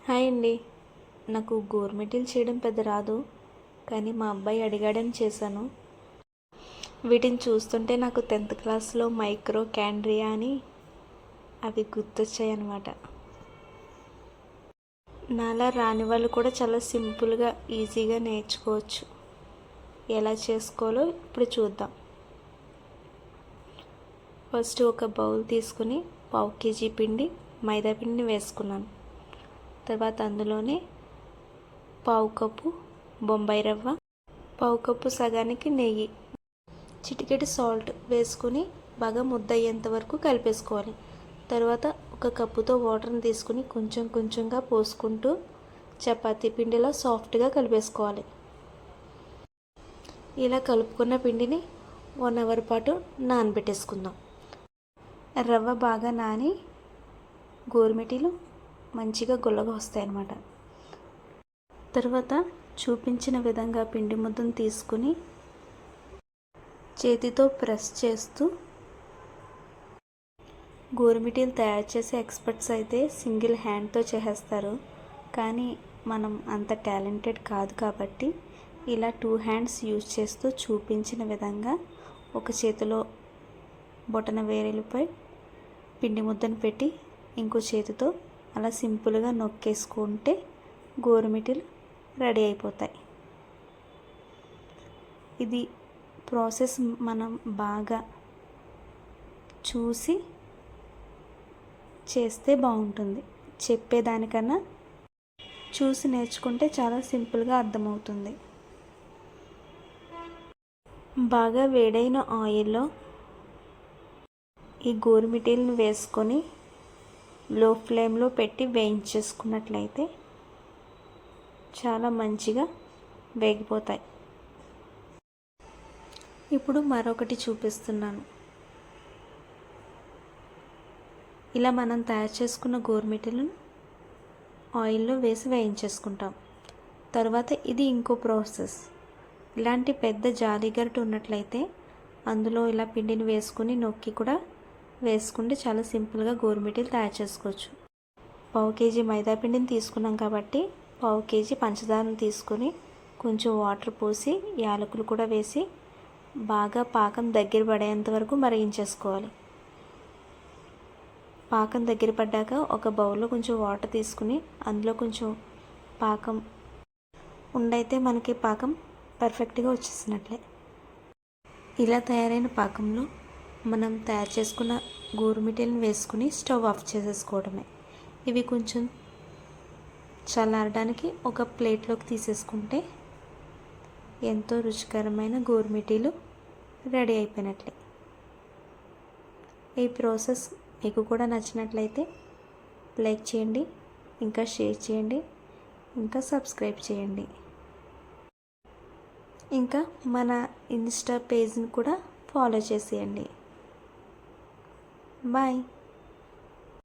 Hi అండి. నాకు గోరుమిటీలు చేయడం పెద్ద రాదు, కానీ మా అబ్బాయి అడిగాడని చేశాను. వీటిని చూస్తుంటే నాకు 10th క్లాస్లో మైక్రో క్యాండ్రియా అని అవి గుర్తొచ్చాయి అన్నమాట. నాలా రాని వాళ్ళు కూడా చాలా సింపుల్గా ఈజీగా నేర్చుకోవచ్చు. ఎలా చేసుకోవాలో ఇప్పుడు చూద్దాం. ఫస్ట్ ఒక బౌల్ తీసుకుని 1/2 kg పిండి, మైదా పిండిని వేసుకున్నాను. తర్వాత అందులోనే 1/2 కప్పు బొంబాయి రవ్వ, 1/2 కప్పు సగానికి నెయ్యి, చిటికెడు సాల్ట్ వేసుకుని బాగా ముద్ద అయ్యేంత వరకు కలిపేసుకోవాలి. తర్వాత ఒక కప్పుతో వాటర్ని తీసుకుని కొంచెం కొంచెంగా పోసుకుంటూ చపాతీ పిండిలా సాఫ్ట్గా కలిపేసుకోవాలి. ఇలా కలుపుకున్న పిండిని 1 అవర్ పాటు నానబెట్టేసుకుందాం. రవ్వ బాగా నాని గోరుమిటీలు మంచిగా గుల్లగా వస్తాయి అన్నమాట. తర్వాత చూపించిన విధంగా పిండి ముద్దను తీసుకుని చేతితో ప్రెస్ చేస్తూ, గోరుమిటీలు తయారు చేసే ఎక్స్పర్ట్స్ అయితే సింగిల్ హ్యాండ్తో చేసేస్తారు, కానీ మనం అంత టాలెంటెడ్ కాదు కాబట్టి ఇలా 2 హ్యాండ్స్ యూజ్ చేస్తూ చూపించిన విధంగా ఒక చేతిలో బొటన వేలుపై పిండి ముద్దను పెట్టి ఇంకో చేతితో అలా సింపుల్గా నొక్కేసుకుంటే గోరుమిటీలు రెడీ అయిపోతాయి. ఇది ప్రాసెస్ మనం బాగా చూసి చేస్తే బాగుంటుంది. చెప్పేదానికన్నా చూసి నేర్చుకుంటే చాలా సింపుల్గా అర్థమవుతుంది. బాగా వేడైన ఆయిల్లో ఈ గోరుమిటీలను వేసుకొని లో ఫ్లేమ్లో పెట్టి వేయించేసుకున్నట్లయితే చాలా మంచిగా వేగిపోతాయి. ఇప్పుడు మరొకటి చూపిస్తున్నాను. ఇలా మనం తయారు చేసుకున్న గోరుమిటీలను ఆయిల్లో వేసి వేయించేసుకుంటాం. తర్వాత ఇది ఇంకో ప్రాసెస్. ఇలాంటి పెద్ద జాలి గరిటె ఉన్నట్లయితే అందులో ఇలా పిండిని వేసుకుని నొక్కి కూడా వేసుకుంటే చాలా సింపుల్గా గోరుమిటీలు తయారు చేసుకోవచ్చు. 1/2 kg మైదా పిండిని తీసుకున్నాం కాబట్టి 1/2 kg పంచదారను తీసుకొని కొంచెం వాటర్ పోసి యాలకులు కూడా వేసి బాగా పాకం దగ్గర పడేంత వరకు మరిగించేసుకోవాలి. పాకం దగ్గర పడ్డాక ఒక బౌల్లో కొంచెం వాటర్ తీసుకుని అందులో కొంచెం పాకం ఉండైతే మనకి పాకం పర్ఫెక్ట్గా వచ్చేసినట్లే. ఇలా తయారైన పాకంలో మనం తయారు చేసుకున్న గోరుమిటీలను వేసుకుని స్టవ్ ఆఫ్ చేసేసుకోవడమే. ఇవి కొంచెం చల్లారడానికి ఒక ప్లేట్లోకి తీసేసుకుంటే ఎంతో రుచికరమైన గోరుమిటీలు రెడీ అయిపోయినట్లే. ఈ ప్రాసెస్ మీకు కూడా నచ్చినట్లయితే లైక్ చేయండి, ఇంకా షేర్ చేయండి, ఇంకా సబ్స్క్రైబ్ చేయండి. ఇంకా మన ఇన్స్టా పేజ్ని కూడా ఫాలో చేసేయండి. బాయ్.